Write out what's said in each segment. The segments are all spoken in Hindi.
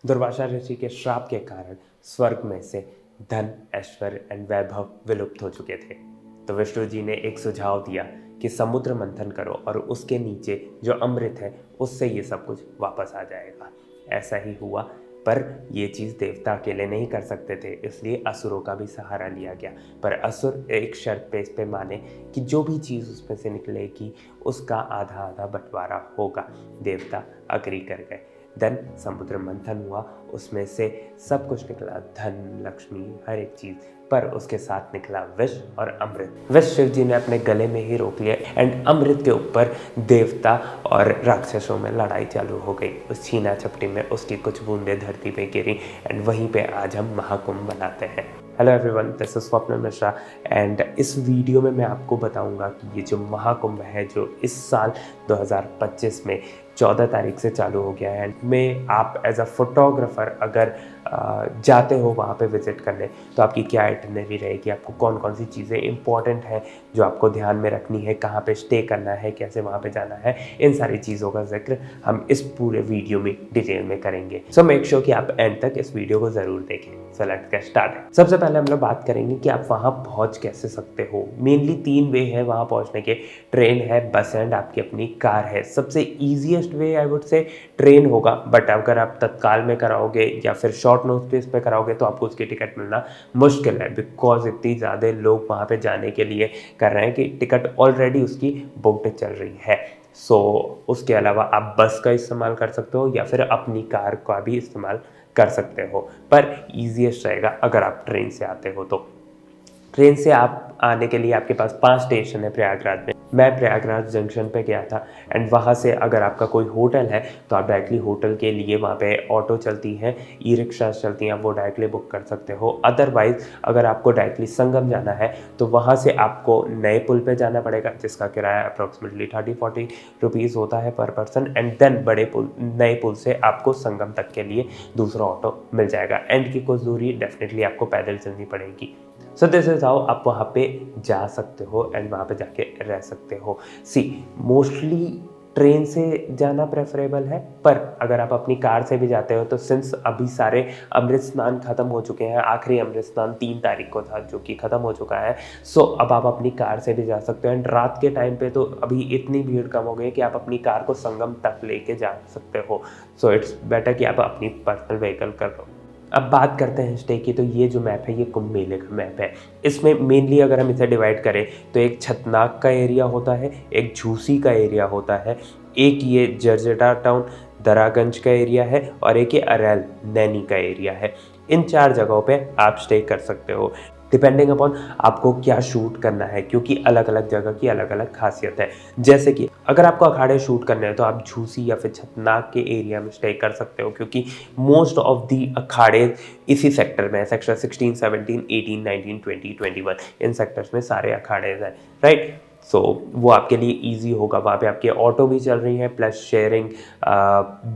दुर्वासा ऋषि के श्राप के कारण स्वर्ग में से धन, ऐश्वर्य एंड वैभव विलुप्त हो चुके थे। तो विष्णु जी ने एक सुझाव दिया कि समुद्र मंथन करो और उसके नीचे जो अमृत है उससे ये सब कुछ वापस आ जाएगा। ऐसा ही हुआ, पर ये चीज़ देवता अकेले नहीं कर सकते थे, इसलिए असुरों का भी सहारा लिया गया। पर असुर एक शर्त पे इस पे माने कि जो भी चीज़ उसमें से निकलेगी उसका आधा आधा बंटवारा होगा। देवता अग्री कर गए। देन समुद्र मंथन हुआ, उसमें से सब कुछ निकला, धन, लक्ष्मी, हर एक चीज़, पर उसके साथ निकला विष और अमृत। विष शिव जी ने अपने गले में ही रोक लिया एंड अमृत के ऊपर देवता और राक्षसों में लड़ाई चालू हो गई। उस छीना झपटी में उसकी कुछ बूंदें धरती पे गिरी एंड वहीं पे आज हम महाकुंभ मनाते हैं। हेलो एवरीवन, दिस इज स्वप्न मिश्रा एंड इस वीडियो में मैं आपको बताऊंगा कि ये जो महाकुंभ है जो इस साल 2025 में 14 तारीख से चालू हो गया है, में आप एज अ फोटोग्राफर अगर जाते हो वहाँ पे विजिट करने तो आपकी क्या आइटनरी रहेगी, आपको कौन कौन सी चीज़ें इंपॉर्टेंट हैं जो आपको ध्यान में रखनी है, कहाँ पे स्टे करना है, कैसे वहाँ पे जाना है, इन सारी चीज़ों का जिक्र हम इस पूरे वीडियो में डिटेल में करेंगे। सो मेक श्योर कि आप एंड तक इस वीडियो को ज़रूर देखें। So let's get started. सबसे पहले हम लोग बात करेंगे कि आप वहाँ पहुँच कैसे सकते हो। मेनली 3 वे है वहाँ पहुँचने के। ट्रेन है, बस एंड आपकी अपनी कार है। सबसे easiest way I would say train होगा, बट अगर आप तत्काल में कराओगे या फिर शॉर्ट नोटिस पे कराओगे तो आपको उसकी टिकट मिलना मुश्किल है, बिकॉज इतनी ज़्यादा लोग वहाँ पे जाने के लिए कर रहे हैं कि टिकट ऑलरेडी उसकी बुकड चल रही है। सो उसके अलावा आप बस का इस्तेमाल कर सकते हो या फिर अपनी कार का भी इस्तेमाल कर सकते हो, पर ईजिएस्ट रहेगा अगर आप ट्रेन से आते हो तो। ट्रेन से आप आने के लिए आपके पास 5 स्टेशन है प्रयागराज में। मैं प्रयागराज जंक्शन पे गया था एंड वहाँ से अगर आपका कोई होटल है तो आप डायरेक्टली होटल के लिए वहाँ पे ऑटो चलती हैं, ई रिक्शा चलती हैं, आप वो डायरेक्टली बुक कर सकते हो। अदरवाइज़ अगर आपको डायरेक्टली संगम जाना है तो वहाँ से आपको नए पुल पे जाना पड़ेगा, जिसका किराया अप्रॉक्सीमेटली 30-40 रुपीज़ होता है पर पर्सन, एंड देन बड़े पुल, नए पुल से आपको संगम तक के लिए दूसरा ऑटो मिल जाएगा। एंड की कुछ दूरी डेफिनेटली आपको पैदल चलनी पड़ेगी। सो दिस इज हाउ आप वहाँ पे जा सकते हो एंड वहाँ पे जाके रह सकते हो। सी मोस्टली ट्रेन से जाना प्रेफरेबल है, पर अगर आप अपनी कार से भी जाते हो तो सिंस अभी सारे अमृत स्नान खत्म हो चुके हैं, आखिरी अमृत स्नान 3 तारीख को था जो कि ख़त्म हो चुका है, सो अब आप अपनी कार से भी जा सकते हो। एंड रात के टाइम पे तो अभी इतनी भीड़ कम हो गई कि आप अपनी कार को संगम तक लेके जा सकते हो। सो इट्स बेटर कि आप अपनी पर्सनल व्हीकल कर लो। अब बात करते हैं स्टे की, तो ये जो मैप है ये कुंभ मेले का मैप है। इसमें मेनली अगर हम इसे डिवाइड करें तो एक छतनाग का एरिया होता है, एक झूसी का एरिया होता है, एक ये जर्जटा टाउन दरागंज का एरिया है और एक ये अरैल नैनी का एरिया है। इन 4 जगहों पे आप स्टे कर सकते हो डिपेंडिंग अपॉन आपको क्या शूट करना है, क्योंकि अलग अलग जगह की अलग अलग खासियत है। जैसे कि अगर आपको अखाड़े शूट करने हैं तो आप झूसी या फिर छतनाग के एरिया में स्टे कर सकते हो, क्योंकि मोस्ट ऑफ दी अखाड़े इसी सेक्टर में है। सेक्टर 16, 17, 18, 19, 20, 21 इन सेक्टर्स में सारे अखाड़े हैं, राइट। सो वो आपके लिए इजी होगा। वहाँ पे आपके ऑटो भी चल रही हैं, प्लस शेयरिंग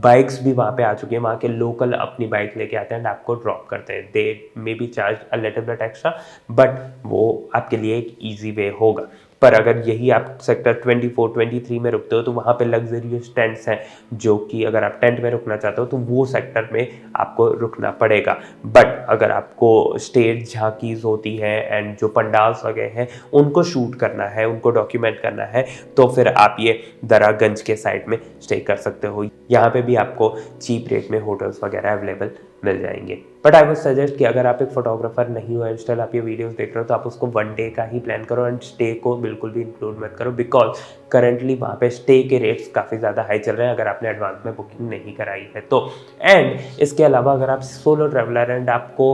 बाइक्स भी वहाँ पे आ चुकी हैं। वहाँ के लोकल अपनी बाइक लेके आते हैं एंड आपको ड्रॉप करते हैं। They may be charge a little bit extra, but वो आपके लिए एक ईजी वे होगा। पर अगर यही आप सेक्टर 24, 23 में रुकते हो तो वहाँ पे लग्जरियस टेंट्स हैं, जो कि अगर आप टेंट में रुकना चाहते हो तो वो सेक्टर में आपको रुकना पड़ेगा। बट अगर आपको स्टेज झांकीज होती है एंड जो पंडाल्स वगैरह हैं उनको शूट करना है, उनको डॉक्यूमेंट करना है, तो फिर आप ये दरागंज के साइड में स्टे कर सकते हो। यहाँ पे भी आपको चीप रेट में होटल्स वगैरह अवेलेबल मिल जाएंगे। बट आई वुड सजेस्ट कि अगर आप एक फोटोग्राफर नहीं हो एंड स्टिल आप ये वीडियोस देख रहे हो तो आप उसको 1 डे का ही प्लान करो एंड स्टे को बिल्कुल भी इंक्लूड मत करो, बिकॉज करंटली वहाँ पे स्टे के रेट्स काफ़ी ज़्यादा हाई चल रहे हैं अगर आपने एडवांस में बुकिंग नहीं कराई है तो। एंड इसके अलावा अगर आप सोलो ट्रैवलर एंड आपको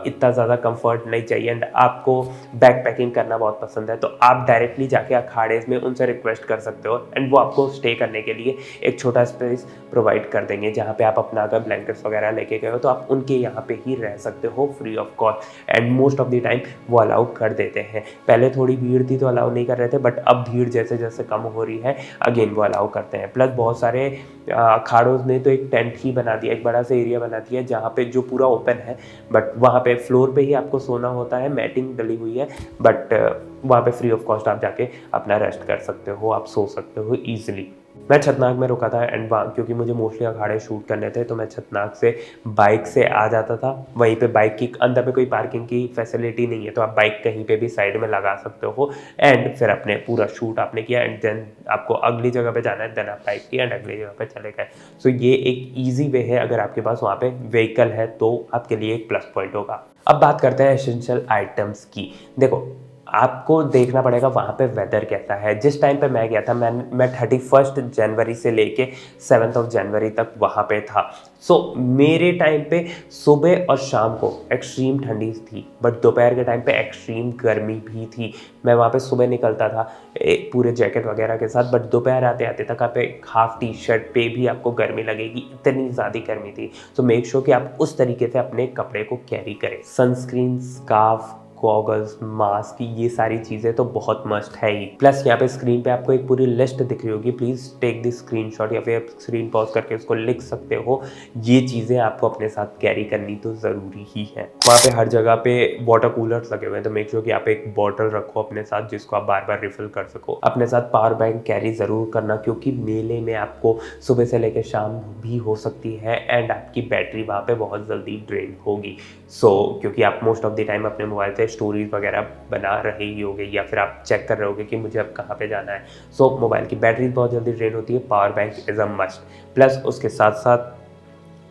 इतना ज़्यादा कंफर्ट नहीं चाहिए एंड आपको बैक पैकिंग करना बहुत पसंद है, तो आप डायरेक्टली जाके अखाड़े में उनसे रिक्वेस्ट कर सकते हो एंड वो आपको स्टे करने के लिए एक छोटा स्पेस प्रोवाइड कर देंगे, जहाँ पे आप अपना अगर ब्लैंकेट्स वगैरह लेके गए हो तो आप उनके यहाँ पे ही रह सकते हो free of cost. And most of the time वो अलाउ कर देते हैं। पहले थोड़ी भीड़ थी तो अलाउ नहीं कर रहे थे, बट अब भीड़ जैसे जैसे कम हो रही है अगेन वो अलाउ करते हैं। प्लस बहुत सारे अखाड़ों ने तो एक टेंट ही बना दिया, एक बड़ा सा एरिया बना दिया जहाँ पे जो पूरा ओपन है, बट वहाँ पे फ्लोर पे ही आपको सोना होता है, मैटिंग डली हुई है, बट वहाँ पे फ्री ऑफ कॉस्ट आप जाके अपना रेस्ट कर सकते हो, आप सो सकते हो ईजिली। मैं छतनाग में रुका था एंड वहाँ क्योंकि मुझे मोस्टली अखाड़े शूट करने थे तो मैं छतनाग से बाइक से आ जाता था। वहीं पे बाइक की अंदर में कोई पार्किंग की फैसिलिटी नहीं है तो आप बाइक कहीं पे भी साइड में लगा सकते हो एंड फिर अपने पूरा शूट आपने किया एंड देन आपको अगली जगह पे जाना है, देन आप बाइक की एंड अगली जगह पे चले गए। सो ये एक ईजी वे है, अगर आपके पास वहाँ पे व्हीकल है तो आपके लिए एक प्लस पॉइंट होगा। अब बात करते हैं एसेंशियल आइटम्स की। देखो, आपको देखना पड़ेगा वहाँ पे वेदर कैसा है। जिस टाइम पे मैं गया था मैं 31 जनवरी से लेके 7 जनवरी तक वहाँ पे था। सो मेरे टाइम पे सुबह और शाम को एक्सट्रीम ठंडी थी बट दोपहर के टाइम पे एक्सट्रीम गर्मी भी थी। मैं वहाँ पे सुबह निकलता था पूरे जैकेट वगैरह के साथ, बट दोपहर आते आते तक आप एक हाफ टी शर्ट पे भी आपको गर्मी लगेगी, इतनी ज़्यादा गर्मी थी। तो मेक श्योर कि आप उस तरीके से अपने कपड़े को कैरी करें। सनस्क्रीन, स्कार्फ, गॉगल्स, मास्क, ये सारी चीज़ें तो बहुत मस्ट है ही। प्लस यहाँ पे स्क्रीन पे आपको एक पूरी लिस्ट दिख रही होगी, प्लीज़ टेक द स्क्रीनशॉट या फिर आप स्क्रीन पॉज करके उसको लिख सकते हो। ये चीज़ें आपको अपने साथ कैरी करनी तो ज़रूरी ही है। वहाँ पे हर जगह पे वाटर कूलर्स लगे हुए हैं तो मेक श्योर कि आप एक बॉटल रखो अपने साथ जिसको आप बार बार रिफिल कर सको। अपने साथ पावर बैंक कैरी ज़रूर करना क्योंकि मेले में आपको सुबह से लेकर शाम भी हो सकती है एंड आपकी बैटरी वहाँ पे बहुत जल्दी ड्रेन होगी। क्योंकि आप मोस्ट ऑफ द टाइम अपने मोबाइल से स्टोरीज वगैरह बना रहे ही होगे या फिर आप चेक कर रहे होगे कि मुझे अब कहाँ पे जाना है। मोबाइल की बैटरी बहुत जल्दी ड्रेन होती है, power bank is a must. Plus उसके साथ साथ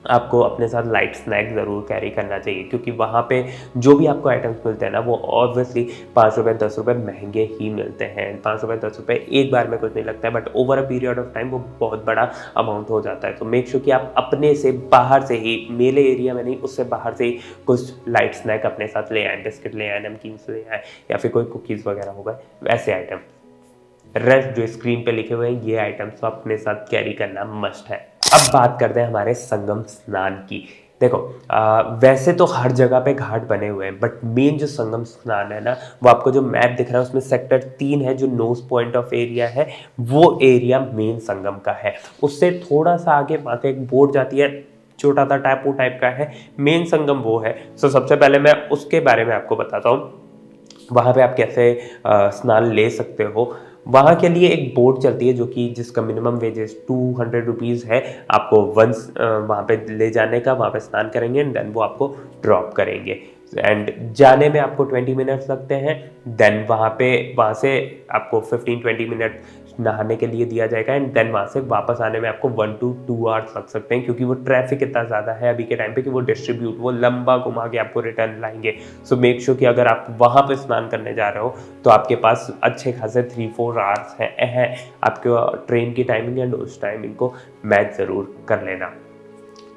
आपको अपने साथ लाइट स्नैक ज़रूर कैरी करना चाहिए क्योंकि वहाँ पे जो भी आपको आइटम्स मिलते हैं ना वो ऑब्वियसली 5 रुपये 10 रुपये महंगे ही मिलते हैं। 5 रुपये 10 रुपये एक बार में कुछ नहीं लगता है but over a period of time वो बहुत बड़ा अमाउंट हो जाता है। तो मेक श्योर कि आप अपने से बाहर से ही, मेले एरिया में नहीं, उससे बाहर से ही कुछ लाइट स्नैक अपने साथ ले आए, बिस्किट ले आए, नमकीन ले आए या फिर कोई कुकीज़ वगैरह हो गए वैसे आइटम। रेस्ट जो स्क्रीन पे लिखे हुए हैं ये आइटम्स तो अपने साथ कैरी करना मस्ट है। अब बात करते हैं हमारे संगम स्नान की। देखो, वैसे तो हर जगह पे घाट बने हुए हैं बट मेन जो संगम स्नान है ना वो आपको जो मैप दिख रहा है उसमें सेक्टर 3 है जो नोज पॉइंट ऑफ एरिया है, वो एरिया मेन संगम का है। उससे थोड़ा सा आगे वहाँ पे एक बोर्ड जाती है, छोटा सा टापू टाइप का है, मेन संगम वो है। सबसे पहले मैं उसके बारे में आपको बताता हूँ वहाँ पे आप कैसे स्नान ले सकते हो। वहाँ के लिए एक बोट चलती है जो कि जिसका मिनिमम वेजेस 200 रुपीज़ है। आपको वंस वहाँ पे ले जाने का, वहाँ पे स्नान करेंगे एंड देन वो आपको ड्रॉप करेंगे एंड जाने में आपको 20 मिनट्स लगते हैं। देन वहाँ से आपको 15-20 मिनट नहाने के लिए दिया जाएगा एंड देन वहाँ से वापस आने में आपको 1 to 2 आवर्स लग सकते हैं क्योंकि वो ट्रैफिक इतना ज़्यादा है अभी के टाइम पे कि वो लंबा घुमा के आपको रिटर्न लाएंगे। सो मेक श्योर कि अगर आप वहाँ पे स्नान करने जा रहे हो तो आपके पास अच्छे खासे 3-4 आवर्स हैं आपके ट्रेन की टाइमिंग एंड उस टाइमिंग को मैच ज़रूर कर लेना।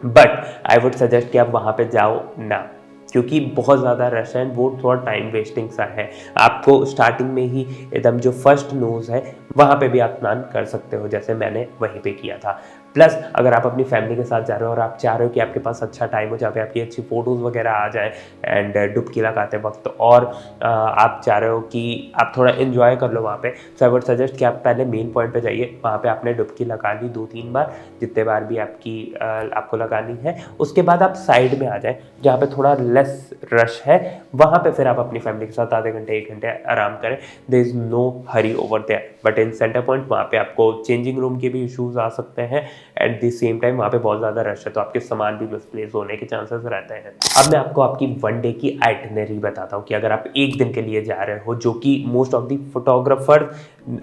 बट आई वुड सजेस्ट कि आप वहाँ पे जाओ ना क्योंकि बहुत ज़्यादा रश है, वो थोड़ा टाइम वेस्टिंग सा है। आपको स्टार्टिंग में ही एकदम जो फर्स्ट नोज़ है वहाँ पे भी आप स्नान कर सकते हो जैसे मैंने वहीं पे किया था। प्लस अगर आप अपनी फैमिली के साथ जा रहे हो और आप चाह रहे हो कि आपके पास अच्छा टाइम हो जहाँ पे आपकी अच्छी फ़ोटोज़ वगैरह आ जाए एंड डुबकी लगाते वक्त और आप चाह रहे हो कि आप थोड़ा इन्जॉय कर लो वहाँ पे, सो आई वुड सजेस्ट कि आप पहले मेन पॉइंट पे जाइए। वहाँ पे आपने डुबकी लगा ली 2-3 बार, जितने बार भी आपको लगानी है। उसके बाद आप साइड में आ जाए जहाँ पे थोड़ा लेस रश है, वहाँ पे फिर आप अपनी फैमिली के साथ आधे घंटे 1 घंटे आराम करें। There is no hurry over there. But in centre point वहाँ पे आपको चेंजिंग रूम के भी इश्यूज आ सकते हैं। एट द सेम टाइम वहाँ पे बहुत ज़्यादा रश है तो आपके सामान भी मिसप्लेस होने के चांसेस रहते हैं। अब मैं आपको आपकी 1 डे की आइटिनरी बताता हूँ कि अगर आप एक दिन के लिए जा रहे हो, जो कि most of the photographer,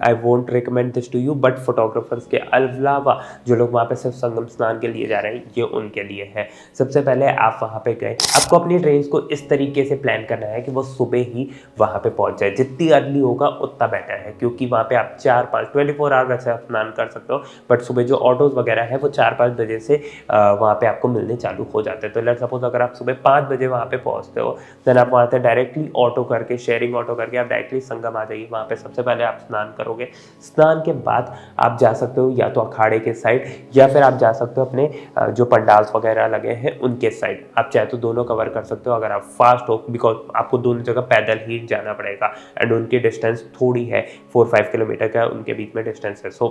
I won't recommend this to you, but photographers के अलावा जो लोग वहाँ पे सिर्फ संगम स्नान के लिए जा रहे हैं ये उनके लिए है। सबसे पहले आप वहाँ पे गए, आपको अपनी ट्रेन को इस तरीके से प्लान करना है कि वो सुबह ही वहाँ पे पहुँच जाए। जितनी अर्ली होगा उतना बेटर है क्योंकि वहाँ पे आप 4-5 24 आवर वैसे आप स्नान कर सकते हो बट सुबह जो ऑटोज़ वगैरह है वो 4-5 बजे से वहाँ पे आपको मिलने चालू हो जाते हैं। तो लेट्स सपोज अगर आप सुबह 5 बजे वहाँ पे पहुँचते हो देन आप वहाँ से डायरेक्टली ऑटो करके, शेयरिंग ऑटो करके आप डायरेक्टली संगम आ जाइए। वहाँ पे सबसे पहले आप स्नान करोगे, स्नान के बाद आप जा सकते हो या तो अखाड़े के साइड या फिर आप जा सकते हो अपने जो पंडाल्स वगैरह लगे हैं उनके साइड। आप चाहे तो दोनों कवर कर सकते हो अगर आप फास्ट हो, बिकॉज आपको दोनों जगह पैदल ही जाना पड़ेगा एंड उनकी डिस्टेंस थोड़ी है, 4-5 किलोमीटर का उनके बीच में डिस्टेंस है। सो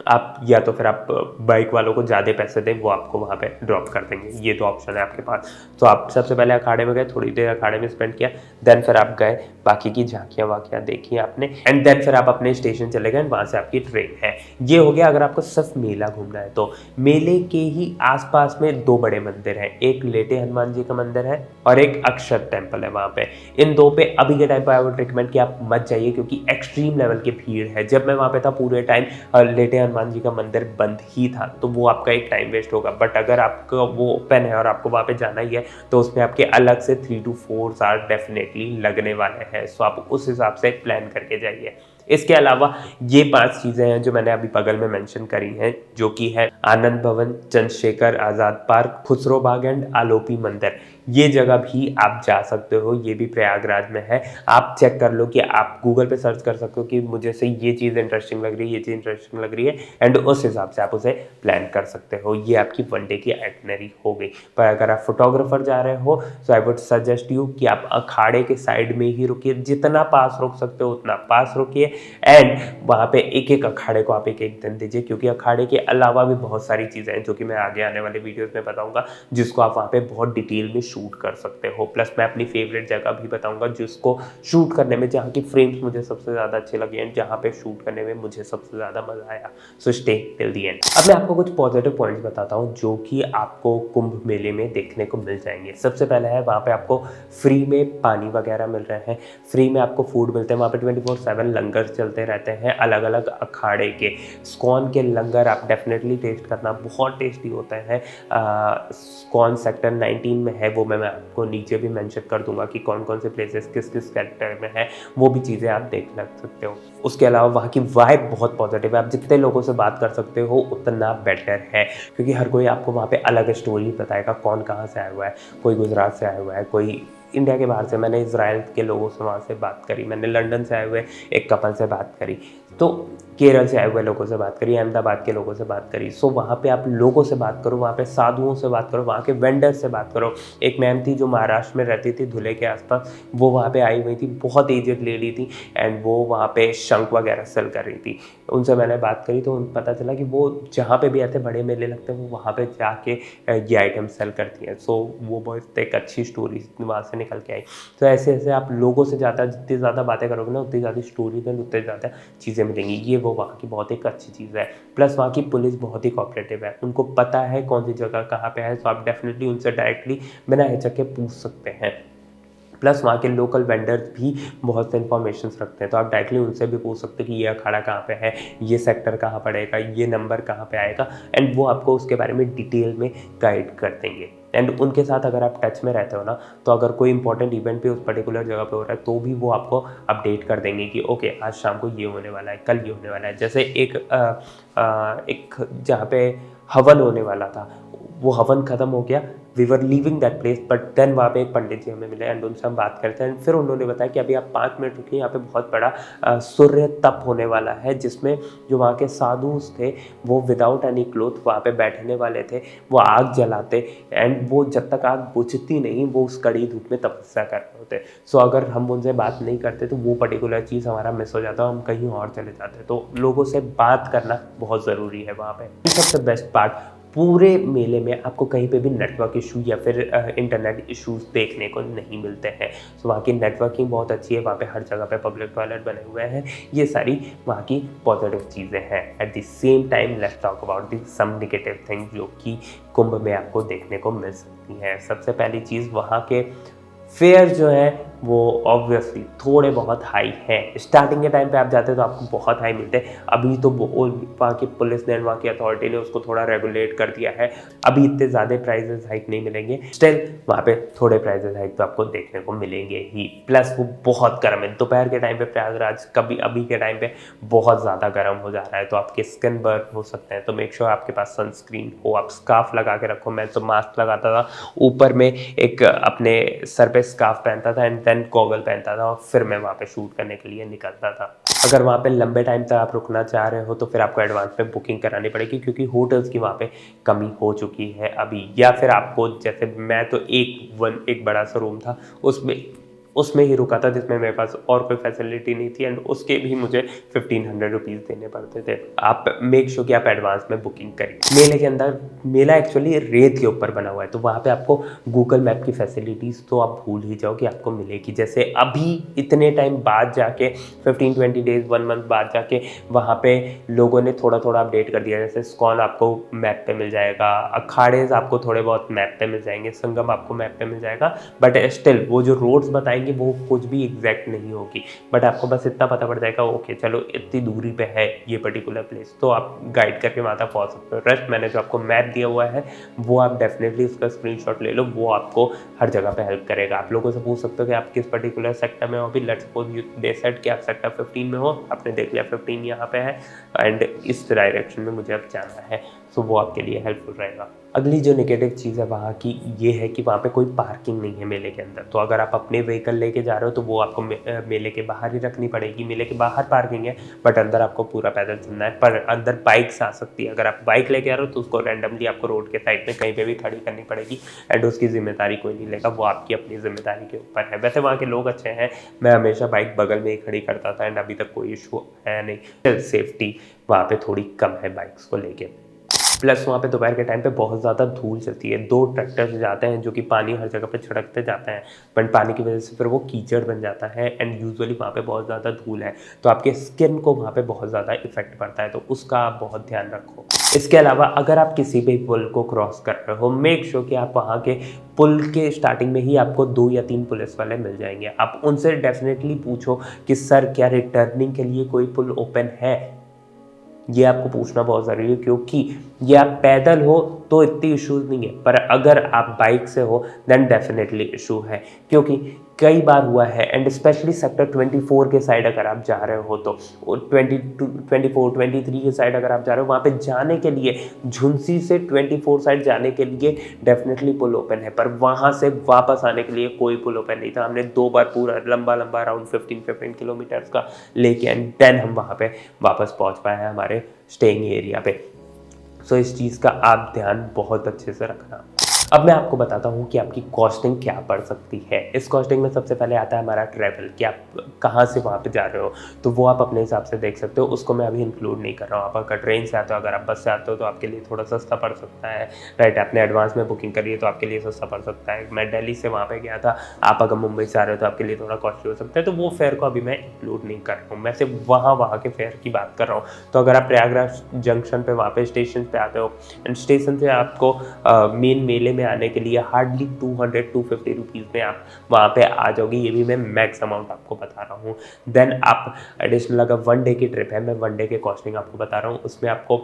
आप या तो फिर आप बाइक वालों को ज़्यादा पैसे दें, वो आपको वहाँ पे ड्रॉप कर देंगे। ये दो ऑप्शन है आपके पास। तो आप सबसे पहले अखाड़े में गए, थोड़ी देर अखाड़े में स्पेंड किया, देन फिर आप गए, बाकी की झांकियाँ वाकियाँ देखी आपने, एंड देन फिर आप अपने स्टेशन चले गए, वहाँ से आपकी ट्रेन है। ये हो गया अगर आपको सिर्फ मेला घूमना है तो। मेले के ही आसपास में दो बड़े मंदिर हैं, एक लेटे हनुमान जी का मंदिर है और एक अक्षर टेम्पल है वहाँ पे। इन दो पे अभी के टाइम पर आई वुड रिकमेंड कि आप मत जाइए, क्योंकि एक्सट्रीम लेवल की भीड़ है। जब मैं वहाँ पे था पूरे टाइम लेटे हनुमान जी का मंदिर बंद ही था, तो वो आपका एक टाइम वेस्ट होगा। बट अगर आपका वो ओपन है और आपको वहाँ पे जाना ही है, तो उसमें आपके अलग से 3 to 4 आवर डेफिनेटली लगने वाले हैं। सो आप उस हिसाब से प्लान करके जाइए। इसके अलावा ये 5 चीज़ें हैं जो मैंने अभी बगल में मेंशन करी हैं, जो कि है आनंद भवन, Chandrashekhar Azad park, Khusro Bagh and Alopi मंदिर। ये जगह भी आप जा सकते हो, ये भी प्रयागराज में है। आप चेक कर लो कि आप गूगल पे सर्च कर सकते हो कि मुझे से ये चीज़ इंटरेस्टिंग लग रही है, ये चीज़ इंटरेस्टिंग लग रही है, एंड उस हिसाब से आप उसे प्लान कर सकते हो। ये आपकी 1 डे की आइटनरी हो गई। पर अगर आप फोटोग्राफर जा रहे हो तो आई वुड सजेस्ट यू कि आप अखाड़े के साइड में ही रुकिए, जितना पास रुक सकते हो उतना पास रुकिए, एंड वहाँ पे एक एक अखाड़े को आप एक एक दिन दीजिए, क्योंकि अखाड़े के अलावा भी बहुत सारी चीज़ें हैं जो कि मैं आगे आने वाले वीडियोस में बताऊंगा, जिसको आप वहाँ पे बहुत डिटेल में शूट कर सकते हो। प्लस मैं अपनी फेवरेट जगह भी बताऊंगा जिसको शूट करने में, जहाँ की फ्रेम्स मुझे सबसे ज़्यादा अच्छे लगे एंड जहाँ पे शूट करने में मुझे सबसे ज़्यादा मज़ा आया। So stay till the and. अब मैं आपको कुछ पॉजिटिव पॉइंट्स बताता हूँ जो कि आपको कुंभ मेले में देखने को मिल जाएंगे। सबसे पहले है वहाँ पे आपको फ्री में पानी वगैरह मिल रहे हैं, फ्री में आपको फूड मिलते हैं। वहाँ पे 24/7 लंगर चलते रहते हैं अलग अलग अखाड़े के। स्कॉन के लंगर आप डेफिनेटली टेस्ट करना, बहुत टेस्टी होते हैं। स्कॉन सेक्टर 19 में है, वो मैं आपको नीचे भी मेंशन कर दूंगा कि कौन कौन से प्लेसेस किस किस सेक्टर में है, वो भी चीज़ें आप देख लग सकते हो। उसके अलावा वहाँ की वाइब बहुत पॉजिटिव है, आप जितने लोगों से बात कर सकते हो उतना बेटर है, क्योंकि हर कोई आपको वहाँ पे अलग स्टोरी बताएगा, कौन कहाँ से आया हुआ है। कोई गुजरात से आया हुआ है, कोई इंडिया के बाहर से, मैंने इजराइल के लोगों से वहाँ से बात करी, मैंने लंदन से आए हुए एक कपल से बात करी, तो केरल से आए हुए लोगों से बात करी, अहमदाबाद के लोगों से बात करी। सो वहाँ पे आप लोगों से बात करो, वहाँ पे साधुओं से बात करो, वहाँ के वेंडर से बात करो। एक मैम थी जो महाराष्ट्र में रहती थी, धुले के आसपास, वो वहाँ पे आई हुई थी, बहुत एजेड लेडी थी, एंड वो वहाँ पे शंख वगैरह सेल कर रही थी। उनसे मैंने बात करी तो पता चला कि वो जहाँ पे भी ऐसे बड़े मेले लगते हैं वो वहाँ पे जाके ये आइटम सेल करती हैं। सो वो बहुत एक अच्छी स्टोरी वहाँ से निकल के आई। तो ऐसे ऐसे आप लोगों से ज़्यादा, जितनी ज़्यादा बातें करोगे ना, उतनी ज़्यादा स्टोरी में उतनी ज़्यादा चीज़ें मिलेंगी। ये वो वहाँ की बहुत एक अच्छी चीज़ है। प्लस वहाँ की पुलिस बहुत ही कोऑपरेटिव है, उनको पता है कौन सी जगह कहाँ पे है, तो आप डेफिनेटली उनसे डायरेक्टली बिना हिचक के पूछ सकते हैं। प्लस वहाँ के लोकल वेंडर्स भी बहुत से इन्फॉर्मेशन रखते हैं, तो आप डायरेक्टली उनसे भी पूछ सकते हैं कि ये अखाड़ा कहाँ पे है, ये सेक्टर कहाँ पड़ेगा, ये नंबर कहाँ पे आएगा, एंड वो आपको उसके बारे में डिटेल में गाइड कर देंगे। एंड उनके साथ अगर आप टच में रहते हो ना, तो अगर कोई इंपॉर्टेंट इवेंट भी उस पर्टिकुलर जगह पे हो रहा है तो भी वो आपको अपडेट कर देंगे कि ओके आज शाम को ये होने वाला है, कल ये होने वाला है। जैसे एक जहाँ पे हवन होने वाला था, वो हवन ख़त्म हो गया, we were leaving that place, but then वहाँ पे एक पंडित जी हमें मिले एंड उनसे हम बात करते हैं। फिर उन्होंने बताया कि अभी आप 5 मिनट रुकिए, यहाँ पे बहुत बड़ा सूर्य तप होने वाला है, जिसमें जो वहाँ के साधु थे वो विदाउट एनी क्लोथ वहाँ पे बैठने वाले थे, वो आग जलाते, एंड वो जब तक आग बुझती नहीं वो उस कड़ी धूप में तपस्या कर रहे होते। सो अगर हम उनसे बात नहीं करते तो वो पर्टिकुलर चीज़ हमारा मिस हो जाता, हम कहीं और चले जाते। तो लोगों से बात करना बहुत ज़रूरी है वहाँ पे। सबसे बेस्ट पार्ट, पूरे मेले में आपको कहीं पे भी नेटवर्क इशू या फिर इंटरनेट इश्यूज देखने को नहीं मिलते हैं। तो वहाँ की नेटवर्किंग बहुत अच्छी है, वहाँ पे हर जगह पे पब्लिक टॉयलेट बने हुए हैं। ये सारी वहाँ की पॉजिटिव चीज़ें हैं। At the same time let's talk about the some negative things जो कि कुंभ में आपको देखने को मिल सकती हैं। सबसे पहली चीज़, वहाँ के फेयर जो है वो ऑब्वियसली थोड़े बहुत हाई हैं। स्टार्टिंग के टाइम पे आप जाते हैं तो आपको बहुत हाई मिलते हैं, अभी तो वहाँ की पुलिस ने, वहाँ की अथॉरिटी ने उसको थोड़ा रेगुलेट कर दिया है, अभी इतने ज़्यादा प्राइजेस हाइक नहीं मिलेंगे। स्टिल वहाँ पे थोड़े प्राइजेस हाइक तो आपको देखने को मिलेंगे ही। प्लस वो बहुत गर्म है, दोपहर के टाइम पे प्रयागराज कभी अभी के टाइम पे बहुत ज़्यादा गर्म हो जा रहा है, तो आपके स्किन बर्न हो सकते हैं। तो मेक श्योर आपके पास सनस्क्रीन हो, आप स्कार्फ लगा के रखो। मैं तो मास्क लगाता था, ऊपर में एक अपने सर पे स्कार्फ पहनता था एंड देन गॉगल पहनता था, और फिर मैं वहाँ पे शूट करने के लिए निकलता था। अगर वहाँ पे लंबे टाइम तक आप रुकना चाह रहे हो तो फिर आपको एडवांस में बुकिंग करानी पड़ेगी, क्योंकि होटल्स की वहाँ पे कमी हो चुकी है अभी। या फिर आपको, जैसे मैं तो एक बड़ा सा रूम था, उसमें उसमें ही रुका था जिसमें मेरे पास और कोई फैसिलिटी नहीं थी, एंड उसके भी मुझे 1500 रुपीज़ देने पड़ते थे। आप मेक श्योर कि आप एडवांस में बुकिंग करिए। मेले के अंदर, मेला एक्चुअली रेत के ऊपर बना हुआ है, तो वहाँ पे आपको गूगल मैप की फैसिलिटीज़ तो आप भूल ही जाओ कि आपको मिलेगी। जैसे अभी इतने टाइम बाद जाके 15-20 डेज 1 मंथ बाद जाके वहाँ पे लोगों ने थोड़ा थोड़ा अपडेट कर दिया। जैसे स्कॉन आपको मैप पे मिल जाएगा, अखाड़ेज आपको थोड़े बहुत मैप पे मिल जाएंगे, संगम आपको मैप पे मिल जाएगा, बट स्टिल वो जो रोड्स बताएंगे वो कुछ भी एग्जैक्ट नहीं होगी। बट आपको बस इतना पता पड़ जाएगा, ओके चलो इतनी दूरी पे है ये पर्टिकुलर प्लेस, तो आप गाइड करके वहाँ तक पहुँच सकते हो। रेस्ट मैंने जो आपको मैप दिया हुआ है वो आप डेफिनेटली उसका स्क्रीनशॉट ले लो, वो आपको हर जगह पे हेल्प करेगा। आप लोगों से पूछ सकते हो कि आप किस पर्टिकुलर सेक्टर में हो। अभी लेट्स सपोज यू डिसाइड कि आप सेक्टर 15 में हो, आपने देख लिया 15 यहाँ पे है एंड इस डायरेक्शन में मुझे अब जाना है, सो वो आपके लिए हेल्पफुल रहेगा। अगली जो नेगेटिव चीज़ है वहाँ की ये है कि वहाँ पे कोई पार्किंग नहीं है मेले के अंदर। तो अगर आप अपने व्हीकल लेके जा रहे हो तो वो आपको मेले के बाहर ही रखनी पड़ेगी। मेले के बाहर पार्किंग है, बट अंदर आपको पूरा पैदल चलना है। पर अंदर बाइक्स आ सकती है। अगर आप बाइक लेके आ रहे हो तो उसको रैंडमली आपको रोड के साइड में कहीं पे भी खड़ी करनी पड़ेगी, एंड उसकी जिम्मेदारी कोई नहीं लेगा, वो आपकी अपनी जिम्मेदारी के ऊपर है। वैसे वहाँ के लोग अच्छे हैं, मैं हमेशा बाइक बगल में ही खड़ी करता था एंड अभी तक कोई इशू है नहीं। सेफ्टी वहाँ पे थोड़ी कम है बाइक्स को लेके। प्लस वहाँ पे दोपहर के टाइम पे बहुत ज़्यादा धूल चलती है। 2 ट्रैक्टर्स जाते हैं जो कि पानी हर जगह पे छिड़कते जाते हैं, बट पानी की वजह से फिर वो कीचड़ बन जाता है एंड यूजुअली वहाँ पे बहुत ज़्यादा धूल है, तो आपके स्किन को वहाँ पे बहुत ज़्यादा इफेक्ट पड़ता है, तो उसका आप बहुत ध्यान रखो। इसके अलावा अगर आप किसी भी पुल को क्रॉस कर रहे हो, मेक श्योर कि आप वहाँ के पुल के स्टार्टिंग में ही आपको 2 या 3 पुलिस वाले मिल जाएंगे। आप उनसे डेफिनेटली पूछो कि सर क्या रिटर्निंग के लिए कोई पुल ओपन है। ये आपको पूछना बहुत ज़रूरी है, क्योंकि ये आप पैदल हो तो इतनी इश्यूज़ नहीं है, पर अगर आप बाइक से हो देन डेफिनेटली इशू है। क्योंकि कई बार हुआ है, एंड स्पेशली सेक्टर 24 के साइड अगर आप जा रहे हो तो 24 23 के साइड अगर आप जा रहे हो, वहाँ पे जाने के लिए झुंसी से 24 साइड जाने के लिए डेफिनेटली पुल ओपन है, पर वहाँ से वापस आने के लिए कोई पुल ओपन नहीं था। हमने 2 बार पूरा लंबा अराउंड 15 किलोमीटर्स का लेके एंड देन हम वहाँ पे वापस पहुँच पाए हैं हमारे स्टेइंग एरिया पे। सो इस चीज़ का आप ध्यान बहुत अच्छे से रखना। अब मैं आपको बताता हूँ कि आपकी कॉस्टिंग क्या पड़ सकती है। इस कॉस्टिंग में सबसे पहले आता है हमारा ट्रैवल, कि आप कहाँ से वहाँ पे जा रहे हो, तो वो आप अपने हिसाब से देख सकते हो, उसको मैं अभी इंक्लूड नहीं कर रहा हूँ। आप अगर ट्रेन से आते हो, अगर आप बस से आते हो तो आपके लिए थोड़ा सस्ता पड़ सकता है, राइट। आपने एडवांस में बुकिंग करी है तो आपके लिए सस्ता पड़ सकता है। मैं दिल्ली से वहाँ पर गया था, आप अगर मुंबई से आ रहे हो तो आपके लिए थोड़ा कॉस्टली हो सकता है, तो वो फेयर को अभी मैं इंक्लूड नहीं कर रहा हूँ। मैं सिर्फ वहाँ के फेयर की बात कर रहा हूँ। तो अगर आप प्रयागराज जंक्शन पे वहाँ पे स्टेशन पे आते हो एंड स्टेशन से आपको मेन मेले में आने के लिए हार्डली 200-250 रुपीज़ में आप वहाँ पे आ जाओगे। ये भी मैं मैक्स अमाउंट आपको बता रहा हूँ। देन आप एडिशनल, अगर 1 डे की ट्रिप है, मैं 1 डे के कॉस्टिंग आपको बता रहा हूँ, उसमें आपको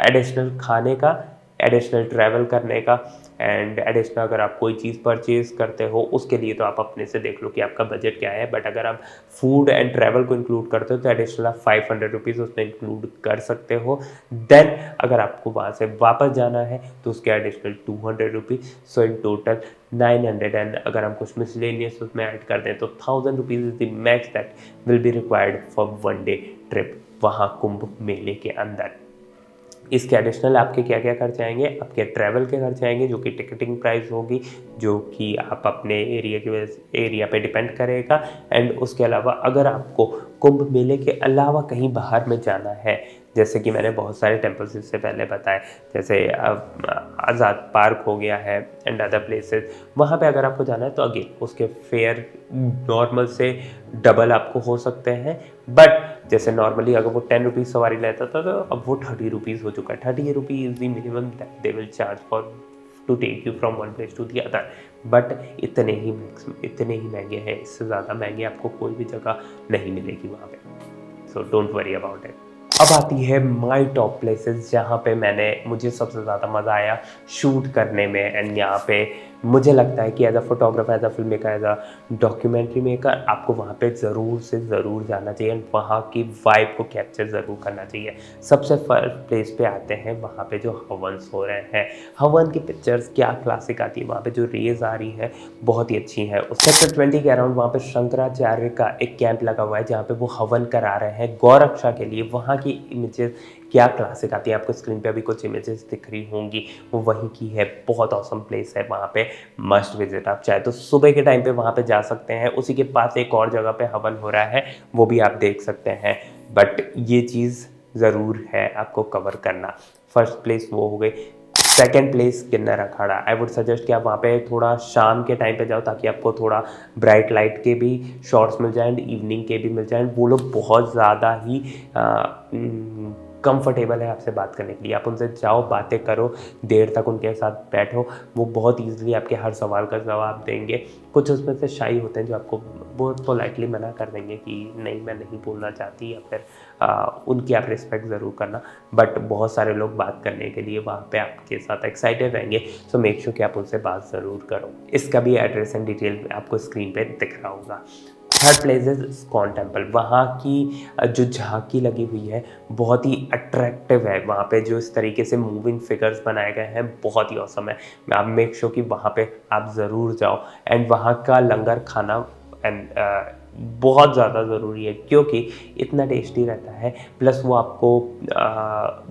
एडिशनल खाने का, एडिशनल ट्रैवल करने का एंड एडिशनल अगर आप कोई चीज़ परचेज़ करते हो उसके लिए तो आप अपने से देख लो कि आपका बजट क्या है। बट अगर आप फूड एंड ट्रैवल को इंक्लूड करते हो तो एडिशनल आप 500 रुपीज़ उसमें इंक्लूड कर सकते हो। देन अगर आपको वहाँ से वापस जाना है तो उसके additional 200 rupees, so in total 900। And अगर हम कुछ मिसलेनियस उसमें ऐड कर दें तो 1000 rupees is the max that will be required for 1 day trip वहाँ कुंभ मेले के अंदर। इसके एडिशनल आपके क्या क्या खर्च आएंगे, आपके ट्रैवल के खर्च आएंगे, जो कि टिकटिंग प्राइस होगी, जो कि आप अपने एरिया की वजह एरिया पे डिपेंड करेगा। एंड उसके अलावा अगर आपको कुंभ मेले के अलावा कहीं बाहर में जाना है, जैसे कि मैंने बहुत सारे टेम्पल्स इससे पहले बताए, जैसे आज़ाद पार्क हो गया है एंड अदर प्लेसेस, वहाँ पे अगर आपको जाना है तो अगेन उसके फेयर नॉर्मल से डबल आपको हो सकते हैं। बट जैसे नॉर्मली अगर वो 10 रुपीज़ सवारी लेता था तो अब वो 30 रुपीज़ हो चुका है। 30 rupees is the minimum that they will charge for to take you from one place to the other. But इतने ही महंगे हैं, इससे ज़्यादा महंगे आपको कोई भी जगह नहीं मिलेगी वहाँ पे। So don't worry about it. अब आती है माय टॉप प्लेसेस जहाँ पे मुझे सबसे ज़्यादा मज़ा आया शूट करने में। एंड यहाँ पे मुझे लगता है कि as a photographer, as a film maker, as a documentary maker आपको वहाँ पे ज़रूर से ज़रूर जाना चाहिए एंड वहाँ की वाइब को कैप्चर ज़रूर करना चाहिए। सबसे फर्स्ट प्लेस पे आते हैं वहाँ पे जो हवन्स हो रहे हैं। हवन की पिक्चर्स क्या क्लासिक आती है, वहाँ पे जो रेज आ रही है बहुत ही अच्छी है। उस सेक्टर 20 के अराउंड वहाँ पे शंकराचार्य का एक कैंप लगा हुआ है जहाँ पे वो हवन करा रहे हैं गौरक्षा के लिए। वहाँ की इमेजेस क्या क्लासिक आती है। आपको स्क्रीन पे अभी कुछ इमेजेस दिख रही होंगी, वो वहीं की है। बहुत ऑसम प्लेस है, वहाँ पे मस्ट विजिट। आप चाहे तो सुबह के टाइम पे वहाँ पे जा सकते हैं। उसी के पास एक और जगह पे हवन हो रहा है, वो भी आप देख सकते हैं। बट ये चीज़ ज़रूर है आपको कवर करना। फर्स्ट प्लेस वो हो गई। Second place Kinnar Akhara. I would suggest कि आप वहाँ पे थोड़ा शाम के टाइम पे जाओ, ताकि आपको थोड़ा ब्राइट लाइट के भी शॉट्स मिल जाएँ एंड इवनिंग के भी मिल जाएँ। वो लोग बहुत ज़्यादा ही कंफर्टेबल है आपसे बात करने के लिए। आप उनसे जाओ, बातें करो, देर तक उनके साथ बैठो, वो बहुत ईजिली आपके हर सवाल का जवाब देंगे। कुछ उसमें से शाई होते हैं जो आपको बहुत पोलाइटली मना कर देंगे कि नहीं मैं नहीं बोलना चाहती, या फिर उनकी आप रिस्पेक्ट ज़रूर करना। बट बहुत सारे लोग बात करने के लिए वहाँ पे आपके साथ एक्साइटेड रहेंगे, सो मेक श्योर कि आप उनसे बात ज़रूर करो। इसका भी एड्रेस एंड डिटेल आपको स्क्रीन पे दिख रहा होगा। Third place is ISKCON temple. वहाँ की जो झांकी लगी हुई है बहुत ही अट्रैक्टिव है। वहाँ पे जो इस तरीके से मूविंग फिगर्स बनाए गए हैं बहुत ही औसम है। आप मेक श्योर कि वहाँ पे आप ज़रूर जाओ। एंड वहाँ का लंगर खाना एंड बहुत ज़्यादा ज़रूरी है, क्योंकि इतना टेस्टी रहता है। प्लस वो आपको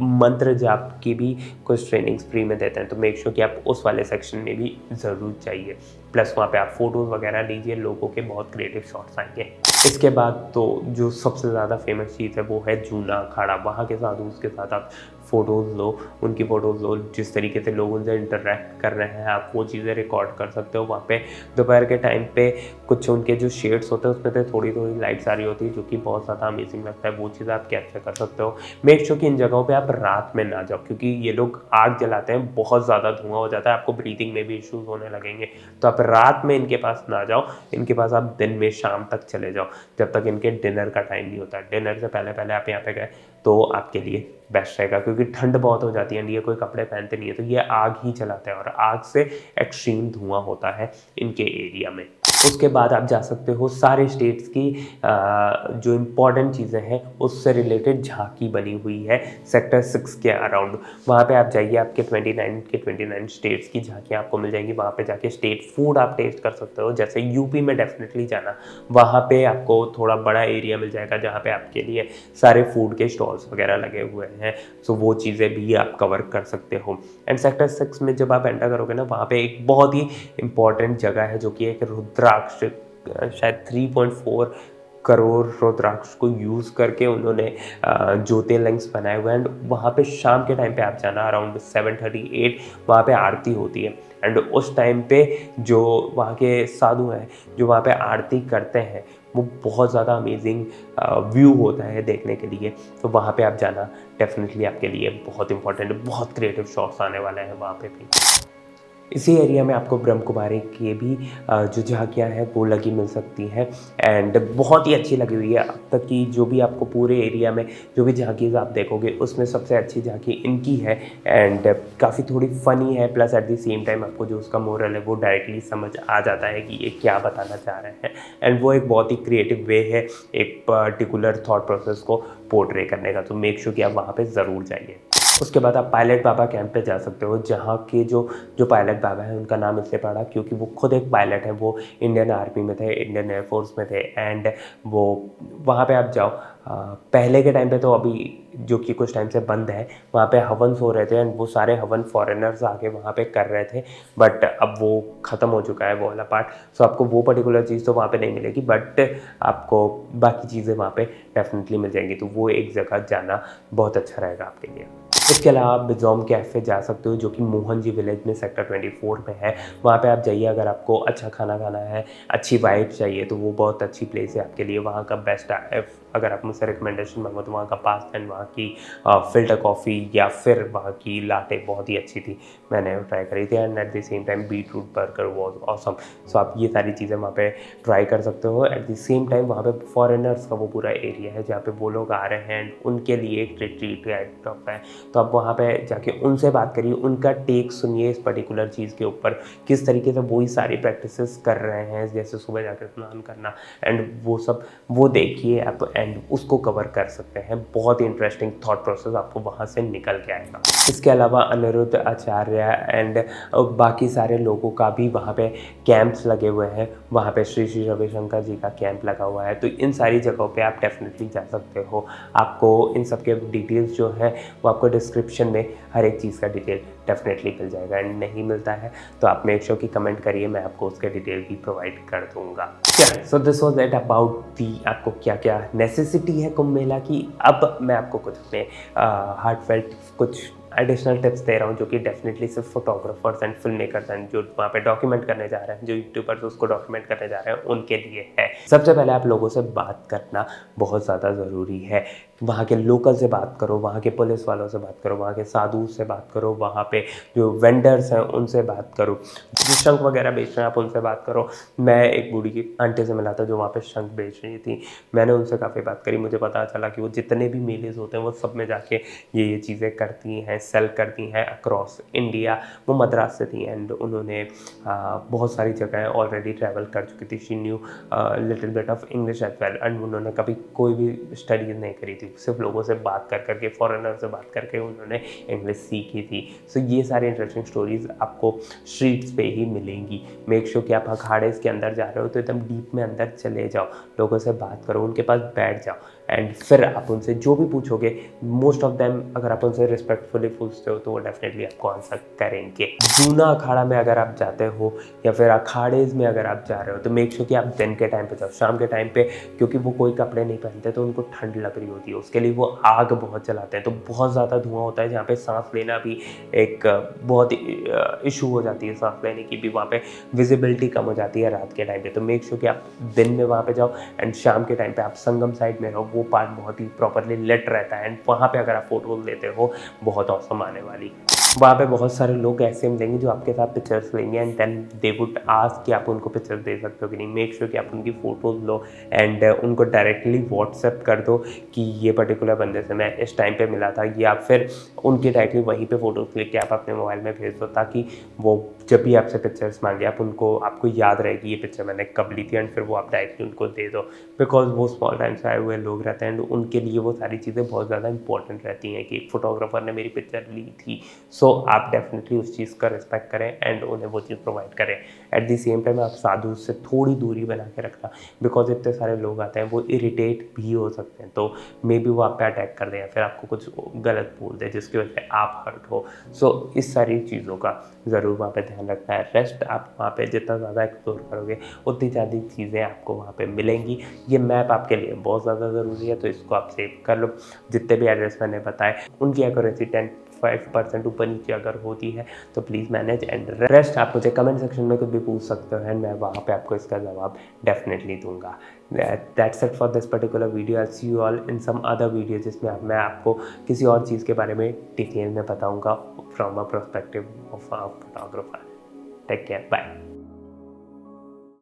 मंत्र जाप की भी कुछ ट्रेनिंग्स फ्री में देते हैं, तो मेक श्योर कि आप उस वाले सेक्शन में भी ज़रूर जाइए। प्लस वहाँ पे आप फोटोज़ वगैरह लीजिए, लोगों के बहुत क्रिएटिव शॉट्स आएंगे। इसके बाद तो जो सबसे ज़्यादा फेमस चीज़ है वो है जूना अखाड़ा। वहाँ के साधुओं के साथ आप फ़ोटोज़ लो, उनकी फ़ोटोज़ लो, जिस तरीके से लोग उनसे इंटरेक्ट कर रहे हैं आप वो चीज़ें रिकॉर्ड कर सकते हो। वहाँ पे दोपहर के टाइम पे कुछ उनके जो शेड्स होते हैं उसमें से थोड़ी थोड़ी लाइट्स आ रही होती है, जो कि बहुत ज़्यादा अमेजिंग लगता है। वो चीज़ आप कैप्चर कर सकते हो। मेक श्योर कि इन जगहों पे आप रात में ना जाओ, क्योंकि ये लोग आग जलाते हैं, बहुत ज़्यादा धुआं हो जाता है, आपको ब्रीथिंग में भी इश्यूज़ होने लगेंगे। तो आप रात में इनके पास ना जाओ, इनके पास आप दिन में शाम तक चले जाओ, जब तक इनके डिनर का टाइम नहीं होता। डिनर से पहले पहले आप यहाँ पे गए तो आपके लिए बेस्ट रहेगा, क्योंकि ठंड बहुत हो जाती है एंड ये कोई कपड़े पहनते नहीं है, तो ये आग ही चलाते हैं और आग से एक्सट्रीम धुआं होता है इनके एरिया में। उसके बाद आप जा सकते हो सारे स्टेट्स की जो इम्पॉर्टेंट चीज़ें हैं उससे रिलेटेड झांकी बनी हुई है सेक्टर 6 के अराउंड। वहाँ पे आप जाइए, आपके 29 स्टेट्स की झांकियाँ आपको मिल जाएंगी। वहाँ पे जाके स्टेट फूड आप टेस्ट कर सकते हो। जैसे यूपी में डेफिनेटली जाना, वहाँ पे आपको थोड़ा बड़ा एरिया मिल जाएगा जहाँ पे आपके लिए सारे फूड के स्टॉल्स वगैरह लगे हुए हैं, सो वो चीज़ें भी आप कवर कर सकते हो। एंड सेक्टर 6 में जब आप एंटर करोगे ना, वहाँ पे एक बहुत ही इंपॉर्टेंट जगह है जो कि एक रुद्राक्ष, शायद 3.4 करोड़ रुद्राक्ष को यूज़ करके उन्होंने ज्योतिर्लिंग्स बनाए हुए हैं। एंड वहाँ पे शाम के टाइम पे आप जाना, अराउंड 7:38 वहाँ पे आरती होती है। एंड उस टाइम पे जो वहाँ के साधु हैं जो वहाँ पे आरती करते हैं, वो बहुत ज़्यादा अमेजिंग व्यू होता है देखने के लिए। तो वहाँ पे आप जाना डेफिनेटली आपके लिए बहुत इंपॉर्टेंट है। बहुत क्रिएटिव शॉट्स आने वाले हैं वहाँ पे भी। इसी एरिया में आपको ब्रह्म कुमारी के भी जो झांकियाँ हैं वो लगी मिल सकती हैं एंड बहुत ही अच्छी लगी हुई है। अब तक की जो भी आपको पूरे एरिया में जो भी झांकीज़ आप देखोगे उसमें सबसे अच्छी झांकी इनकी है। एंड काफ़ी थोड़ी फ़नी है, plus eight the same time आपको जो उसका मोरल है वो डायरेक्टली समझ आ जाता है कि ये क्या बताना चाह रहे हैं। एंड वो एक बहुत ही क्रिएटिव वे है एक पर्टिकुलर थॉट प्रोसेस को पोर्ट्रे करने का। तो मेक श्योर कि आप वहाँ पर ज़रूर जाइए। उसके बाद आप पायलट बाबा कैंप पे जा सकते हो, जहाँ के जो पायलट बाबा हैं उनका नाम इसलिए पड़ा क्योंकि वो खुद एक पायलट है। वो इंडियन आर्मी में थे, इंडियन एयरफोर्स में थे। एंड वो वहाँ पे आप जाओ, पहले के टाइम पे तो अभी जो कि कुछ टाइम से बंद है, वहाँ पे हवन हो रहे थे एंड वो सारे हवन फॉरेनर्स आके वहाँ पे कर रहे थे। बट अब वो ख़त्म हो चुका है वो वाला पार्ट। सो आपको वो पर्टिकुलर चीज़ तो वहाँ पे नहीं मिलेगी, बट आपको बाकी चीज़ें वहाँ पे डेफिनेटली मिल जाएंगी। तो वो एक जगह जाना बहुत अच्छा रहेगा आपके लिए। इसके अलावा आप बिजोम कैफ़े जा सकते हो, जो कि मोहन जी विलेज में सेक्टर 24 में है। वहाँ पे आप जाइए, अगर आपको अच्छा खाना खाना है, अच्छी वाइब चाहिए, तो वो बहुत अच्छी प्लेस है आपके लिए। वहाँ का बेस्ट अगर आप मुझसे रिकमेंडेशन मांगो तो वहाँ का पास्ता एंड वहाँ की फ़िल्टर कॉफ़ी या फिर वहाँ की लाटे बहुत ही अच्छी थी, मैंने ट्राई करी थी। And at the same time beetroot burger was awesome. So आप ये सारी चीज़ें वहाँ पे ट्राई कर सकते हो। एट द सेम टाइम वहाँ पे फॉरेनर्स का वो पूरा एरिया है जहाँ पे वो लोग आ रहे हैं एंड उनके लिए एक रिट्रीट टाइप है। तो आप वहाँ पे जाके उनसे बात करिए, उनका टेक सुनिए इस पर्टिकुलर चीज़ के ऊपर, किस तरीके से वही सारी प्रैक्टिसेस कर रहे हैं, जैसे सुबह जाकर स्नान करना एंड वो सब वो देखिए आप। एंड उसको कवर कर सकते हैं। बहुत ही इंटरेस्टिंग थॉट प्रोसेस आपको वहाँ से निकल के आएगा। इसके अलावा अनिरुद्ध आचार्य एंड बाकी सारे लोगों का भी वहाँ पे कैंप्स लगे हुए हैं। वहाँ पे श्री श्री रविशंकर जी का कैंप लगा हुआ है। तो इन सारी जगहों पे आप डेफिनेटली जा सकते हो। आपको इन सब के डिटेल्स जो है वो आपको डिस्क्रिप्शन में हर एक चीज़ का डिटेल डेफिनेटली मिल जाएगा। एंड नहीं मिलता है तो आप मेक श्योर कि कमेंट करिए, मैं आपको उसके डिटेल भी प्रोवाइड कर दूंगा। क्या so this was it about the आपको क्या क्या नेसेसिटी है कुंभ मेला की। अब मैं आपको कुछ अपने हार्टफेल्ट कुछ एडिशनल टिप्स दे रहा हूँ जो कि डेफिनेटली सिर्फ photographers and film makers and जो वहाँ पे डॉक्यूमेंट करने जा रहे हैं, जो यूट्यूबर्स उसको डॉक्यूमेंट करने जा रहे हैं, उनके लिए है। सबसे पहले आप लोगों से बात करना बहुत ज़्यादा ज़रूरी है। वहाँ के लोकल से बात करो, वहाँ के पुलिस वालों से बात करो, वहाँ के साधु से बात करो, वहाँ पे जो वेंडर्स हैं उनसे बात करो, जो शंख वगैरह बेच रहे हैं आप उनसे बात करो। मैं एक बूढ़ी की आंटी से मिला था जो वहाँ पे शंख बेच रही थी। मैंने उनसे काफ़ी बात करी। मुझे पता चला कि वो जितने भी मेलेज होते हैं वो सब में जाके ये चीज़ें करती हैं, सेल करती हैं अक्रॉस इंडिया। वो मद्रास से थी एंड उन्होंने बहुत सारी जगह ऑलरेडी ट्रैवल कर चुकी थी। She knew little bit of English as well and उन्होंने कभी कोई भी स्टडीज़ नहीं करी थी। सिर्फ लोगों से बात कर करके, फॉरेनर से बात करके उन्होंने इंग्लिश सीखी थी। सो ये सारी इंटरेस्टिंग स्टोरीज आपको स्ट्रीट्स पे ही मिलेंगी। मेक श्योर कि आप अखाड़े के अंदर जा रहे हो तो एकदम डीप में अंदर चले जाओ, लोगों से बात करो, उनके पास बैठ जाओ एंड फिर आप उनसे जो भी पूछोगे, मोस्ट ऑफ देम अगर आप उनसे रिस्पेक्टफुली पूछते हो तो वो डेफिनेटली आपको आंसर करेंगे। जूना अखाड़ा में अगर आप जाते हो या फिर अखाड़ेज में अगर आप जा रहे हो तो मेक श्योर कि आप दिन के टाइम पे जाओ, शाम के टाइम पे, क्योंकि वो कोई कपड़े नहीं पहनते तो उनको ठंड लग रही होती है। उसके लिए वो आग बहुत जलाते हैं तो बहुत ज़्यादा धुआं होता है, जहाँ पे सांस लेना भी एक बहुत इशू हो जाती है। सांस लेने की भी वहाँ पे विजिबिलिटी कम हो जाती है रात के टाइम पे। तो मेक श्योर कि आप दिन में वहाँ पे जाओ एंड शाम के टाइम पे आप संगम साइड में रहो। वो पार्ट बहुत ही प्रॉपरली लिट रहता है एंड वहाँ पे अगर आप फोटोज लेते हो बहुत औसम आने वाली। वहाँ पे बहुत सारे लोग ऐसे मिलेंगे जो आपके साथ पिक्चर्स लेंगे and then they would ask कि आप उनको पिक्चर्स दे सकते हो कि नहीं। मेक श्योर कि आप उनकी फ़ोटोज़ लो एंड उनको डायरेक्टली व्हाट्सएप कर दो कि ये पर्टिकुलर बंदे से मैं इस टाइम पे मिला था, या फिर उनकी डायरेक्टली वहीं पे फ़ोटोज़ क्लिक के आप अपने मोबाइल में भेज दो, ताकि वो जब भी आपसे पिक्चर्स मांगे आप आपको याद रहेगी ये पिक्चर मैंने कब ली थी एंड फिर वो आप डायरेक्टली उनको दे दो। बिकॉज वो स्मॉल टाइम से आए हुए लोग रहते हैं एंड उनके लिए वो सारी चीज़ें बहुत ज़्यादा इंपॉर्टेंट रहती हैं कि एक फोटोग्राफर ने मेरी पिक्चर ली थी। सो आप डेफिनेटली उस चीज़ का रिस्पेक्ट करें एंड उन्हें वो चीज़ प्रोवाइड करें। एट द सेम टाइम आप साधु से थोड़ी दूरी बना के रखना, बिकॉज इतने सारे लोग आते हैं, वो इरिटेट भी हो सकते हैं। तो मे बी वो आप पे अटैक कर दें या फिर आपको कुछ गलत बोल दे जिसकी वजह से आप हर्ट हो। सो इस सारी चीज़ों का ज़रूर वहाँ पे ध्यान रखना है। रेस्ट आप वहाँ पे जितना ज़्यादा एक्सप्लोर करोगे उतनी ज़्यादा चीज़ें आपको वहाँ पे मिलेंगी। ये मैप आपके लिए बहुत ज़्यादा ज़रूरी है तो इसको आप सेव कर लो। जितने भी एड्रेस मैंने बताए उनकी एक्यूरेसी 10-5% ऊपर नीचे अगर होती है तो प्लीज़ मैनेज एंड रेस्ट आप मुझे कमेंट सेक्शन में कुछ भी पूछ सकते हो एंड मैं वहाँ पे आपको इसका जवाब डेफिनेटली दूंगा। That's it for this particular video. I see you all in some other video जिसमें मैं आपको किसी और चीज़ के बारे में डिटेल में बताऊंगा from a perspective of a photographer. Take care, bye.